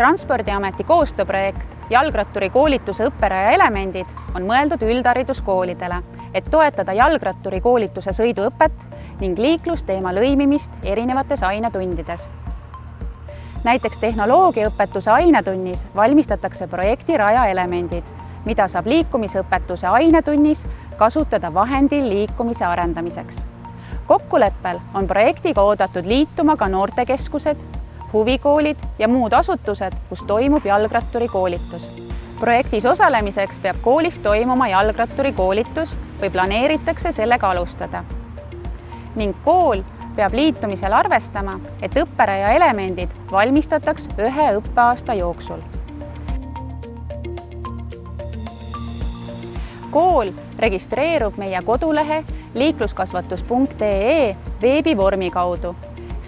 Transpordiameti koostööprojekt Jalgratturi koolituse õpperaja elemendid on mõeldud üldhariduskoolidele, et toetada jalgratturi koolituse sõiduõpet ning liiklusteema lõimimist erinevates ainetundides. Näiteks tehnoloogiaõpetuse ainetunnis valmistatakse projekti raja elemendid, mida saab liikumisõpetuse ainetunnis kasutada vahendil liikumise arendamiseks. Kokkuleppel on projektiga oodatud liituma ka noortekeskused, huvikoolid ja muud asutused, kus toimub jalgratturi koolitus. Projektis osalemiseks peab koolis toimuma jalgratturi koolitus või planeeritakse sellega alustada. Ning kool peab liitumisel arvestama, et õpperaja elemendid valmistataks 1 õppeaasta jooksul. Kool registreerub meie kodulehe liikluskasvatus.ee veebivormi kaudu.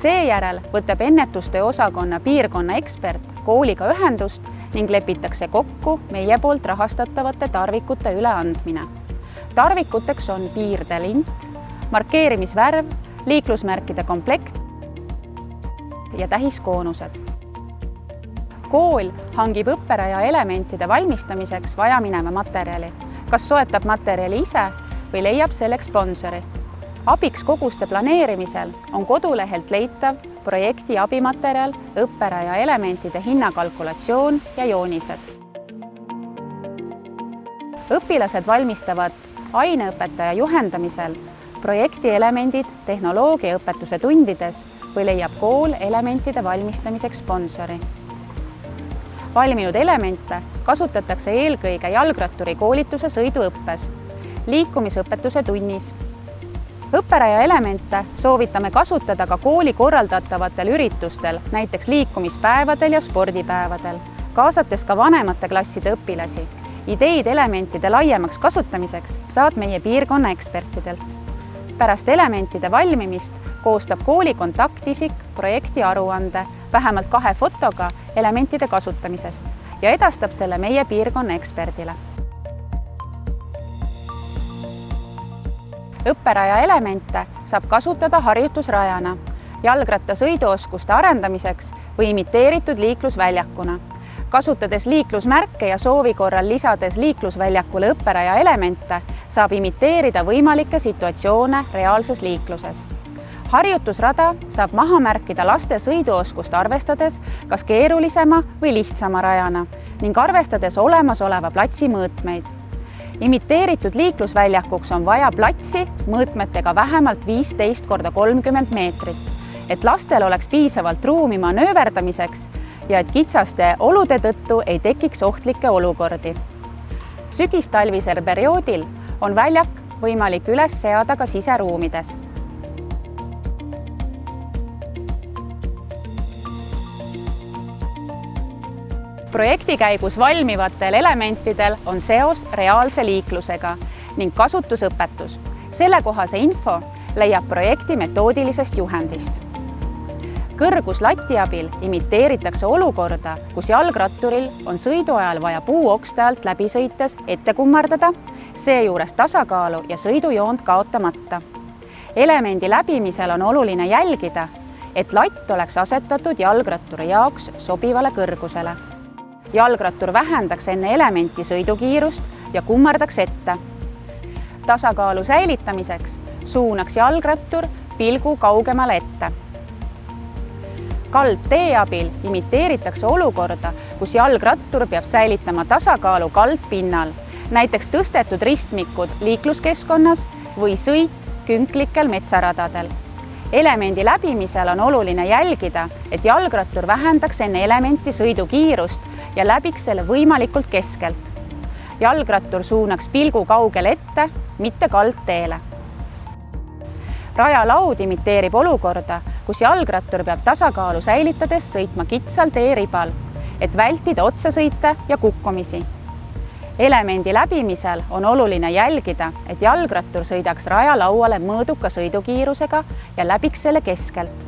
Seejärel võtab ennetustöö osakonna piirkonna ekspert kooliga ühendust ning lepitakse kokku meie poolt rahastatavate tarvikute üleandmine. Tarvikuteks on piirdelint, markeerimisvärv, liiklusmärkide komplekt ja tähiskoonused. Kool hangib õpperaja elementide valmistamiseks vajamineva materjali, kas soetab materjali ise või leiab selleks sponsori. Abiks koguste planeerimisel on kodulehelt leitav projekti abimaterjal, õpperaja elementide hinnakalkulatsioon ja joonised. Õpilased valmistavad aineõpetaja juhendamisel projekti elemendid tehnoloogiaõpetuse tundides või leiab kool elementide valmistamiseks sponsori. Valminud elemente kasutatakse eelkõige jalgratturi koolituse sõiduõppes, liikumisõpetuse tunnis. Õpperaja elemente soovitame kasutada ka kooli korraldatavatel üritustel, näiteks liikumispäevadel ja spordipäevadel, kaasates ka vanemate klasside õpilasi. Ideid elementide laiemaks kasutamiseks saad meie piirkonna ekspertidelt. Pärast elementide valmimist koostab kooli kontaktisik projekti aruande vähemalt 2 fotoga elementide kasutamisest ja edastab selle meie piirkonna eksperdile. Õpperaja elemente saab kasutada harjutusrajana, jalgratta sõiduoskuste arendamiseks või imiteeritud liiklusväljakuna. Kasutades liiklusmärke ja soovi korral lisades liiklusväljakule õpperaja elemente, saab imiteerida võimalikke situatsioone reaalses liikluses. Harjutusrada saab maha märkida laste sõiduoskust arvestades kas keerulisema või lihtsama rajana ning arvestades olemasoleva platsi mõõtmeid. Imiteeritud liiklusväljakuks on vaja platsi mõõtmetega vähemalt 15x30 meetrit, et lastel oleks piisavalt ruumi manööverdamiseks ja et kitsaste olude tõttu ei tekiks ohtlikke olukordi. Sügistalvisel perioodil on väljak võimalik üles seada ka siseruumides. Projekti käigus valmivatel elementidel on seos reaalse liiklusega ning kasutusõpetus. Sellekohase info leiab projekti metoodilisest juhendist. Kõrguslati abil imiteeritakse olukorda, kus jalgratturil on sõidu ajal vaja puuokste alt läbi sõites ette kummardada, seejuures tasakaalu ja sõidujoont kaotamata. Elemendi läbimisel on oluline jälgida, et latt oleks asetatud jalgratturi jaoks sobivale kõrgusele. Jalgrattur vähendaks enne elementi sõidukiirust ja kummardaks ette. Tasakaalu säilitamiseks suunaks jalgrattur pilgu kaugemale ette. Kaldtee abil imiteeritakse olukorda, kus jalgrattur peab säilitama tasakaalu kaldpinnal, näiteks tõstetud ristmikud liikluskeskkonnas või sõit künklikel metsaradadel. Elemendi läbimisel on oluline jälgida, et jalgrattur vähendaks enne elementi sõidukiirust ja läbiks selle võimalikult keskelt. Jalgrattur suunaks pilgu kaugele ette, mitte kaldteele. Rajalaud imiteerib olukorda, kus jalgrattur peab tasakaalu säilitades sõitma kitsal teeribal, et vältida otsasõite ja kukkumisi. Elemendi läbimisel on oluline jälgida, et jalgrattur sõidaks rajalauale mõõduka sõidukiirusega ja läbiks selle keskelt.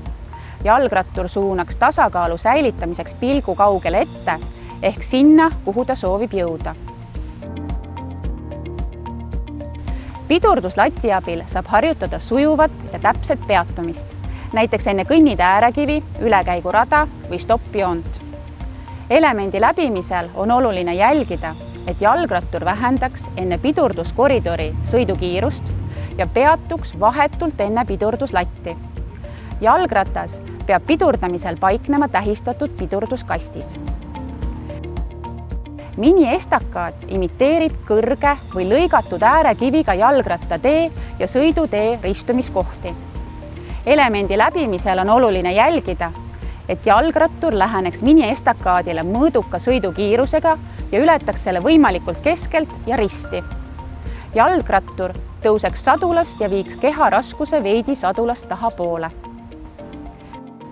Jalgrattur suunaks tasakaalu säilitamiseks pilgu kaugele ette, ehk sinna, kuhu ta soovib jõuda. Pidurduslati abil saab harjutada sujuvat ja täpset peatumist, näiteks enne kõnnitee äärekivi, ülekäigurada või stoppjoont. Elemendi läbimisel on oluline jälgida, et jalgrattur vähendaks enne pidurduskoridori sõidukiirust ja peatuks vahetult enne pidurduslatti. Jalgratas peab pidurdamisel paiknema tähistatud pidurduskastis. Miniestakaat imiteerib kõrge või lõigatud äärekiviga jalgrattatee ja sõidutee ristumiskohti. Elemendi läbimisel on oluline jälgida, et jalgrattur läheneks miniestakaadile mõõduka sõidukiirusega ja ületaks selle võimalikult keskelt ja risti. Jalgrattur tõuseks sadulast ja viiks keha raskuse veidi sadulast tahapoole.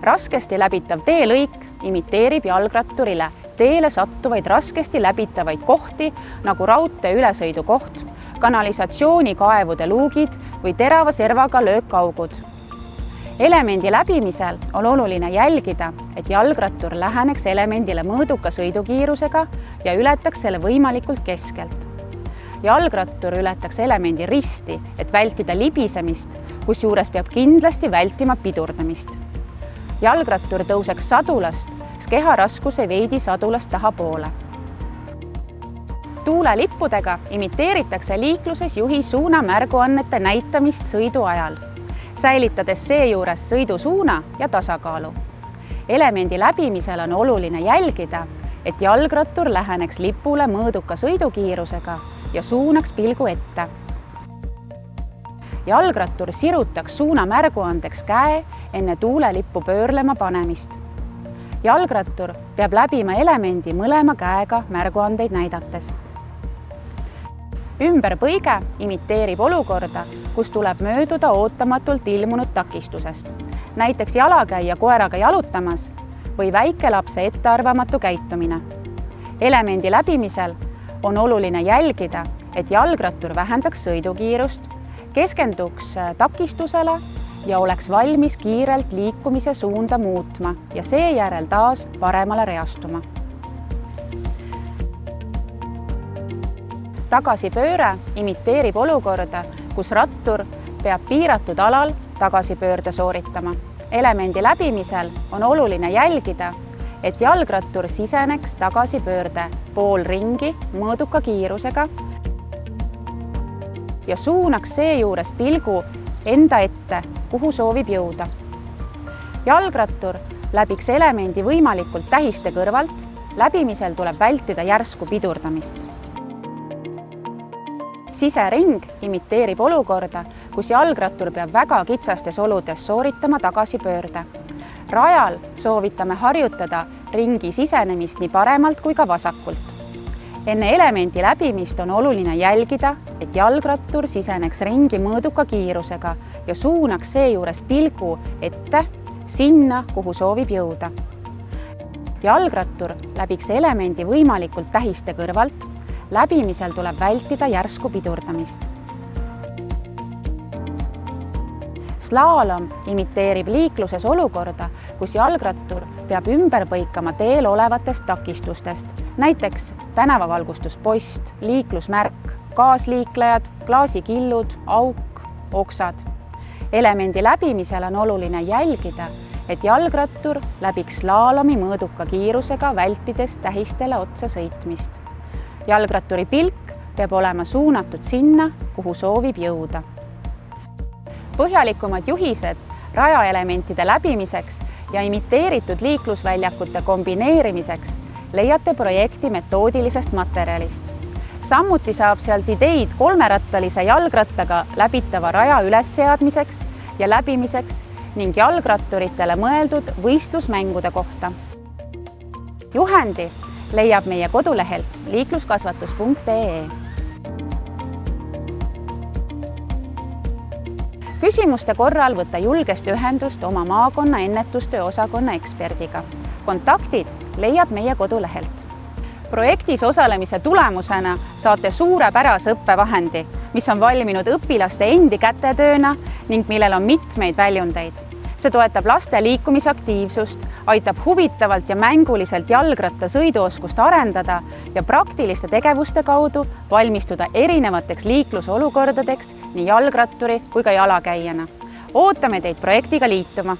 Raskesti läbitav teelõik imiteerib jalgratturile teele sattuvaid raskesti läbitavaid kohti nagu raudtee ülesõidukoht, kanalisatsioonikaevude luugid või terava servaga löökaugud. Elemendi läbimisel on oluline jälgida, et jalgrattur läheneks elemendile mõõduka sõidukiirusega ja ületaks selle võimalikult keskelt. Jalgrattur ületaks elemendi risti, et vältida libisemist, kusjuures peab kindlasti vältima pidurdamist. Jalgrattur tõuseks sadulast, keha raskuse veidi sadulast tahapoole. Tuulelippudega imiteeritakse liikluses juhi suunamärguannete näitamist sõidu ajal, säilitades seejuures sõidusuuna ja tasakaalu. Elemendi läbimisel on oluline jälgida, et jalgrattur läheneks lipule mõõduka sõidukiirusega ja suunaks pilgu ette. Jalgrattur sirutaks suunamärguandeks käe enne tuulelippu pöörlema panemist. Jalgrattur peab läbima elemendi mõlema käega märguandeid näidates. Ümberpõige imiteerib olukorda, kus tuleb mööduda ootamatult ilmunud takistusest, näiteks jalakäija koeraga jalutamas või väikelapse ettearvamatu käitumine. Elemendi läbimisel on oluline jälgida, et jalgrattur vähendaks sõidukiirust, keskenduks takistusele ja oleks valmis kiirelt liikumise suunda muutma ja seejärel taas paremale reastuma. Tagasipööre imiteerib olukorda, kus rattur peab piiratud alal tagasipöörde sooritama. Elemendi läbimisel on oluline jälgida, et jalgrattur siseneks tagasipöörde poolringi mõõduka kiirusega ja suunaks seejuures pilgu enda ette, kuhu soovib jõuda. Jalgrattur läbiks elemendi võimalikult tähiste kõrvalt, läbimisel tuleb vältida järsku pidurdamist. Sisering imiteerib olukorda, kus jalgrattur peab väga kitsastes oludes sooritama tagasipöörde. Rajal soovitame harjutada ringi sisenemist nii paremalt kui ka vasakult. Enne elemendi läbimist on oluline jälgida, et jalgrattur siseneks ringi mõõduka kiirusega ja suunaks seejuures pilgu ette sinna, kuhu soovib jõuda. Jalgrattur läbiks elemendi võimalikult tähiste kõrvalt, läbimisel tuleb vältida järsku pidurdamist. Slaalom imiteerib liikluses olukorda, kus jalgrattur peab ümber põikama teel olevatest takistustest, näiteks tänavavalgustuspost, liiklusmärk, kaasliiklejad, klaasikillud, auk, oksad. Elemendi läbimisel on oluline jälgida, et jalgrattur läbiks slaalomi mõõduka kiirusega, vältides tähistele otsa sõitmist. Jalgratturi pilk peab olema suunatud sinna, kuhu soovib jõuda. Põhjalikumad juhised rajaelementide läbimiseks ja imiteeritud liiklusväljakute kombineerimiseks leiate projekti metoodilisest materjalist. Samuti saab sealt ideid kolmerattalise jalgrattaga läbitava raja ülesseadmiseks ja läbimiseks ning jalgratturitele mõeldud võistlusmängude kohta. Juhendi leiab meie kodulehelt liikluskasvatus.ee. Küsimuste korral võtta julgesti ühendust oma maakonna ennetustöö osakonna eksperdiga. Kontaktid leiab meie kodulehelt. Projektis osalemise tulemusena saate suurepärase õppevahendi, mis on valminud õpilaste endi kätetööna ning millel on mitmeid väljundeid. See toetab laste liikumisaktiivsust, aitab huvitavalt ja mänguliselt jalgratta sõiduoskust arendada ja praktiliste tegevuste kaudu valmistuda erinevateks liiklusolukordadeks nii jalgratturi kui ka jalakäijana. Ootame teid projektiga liituma!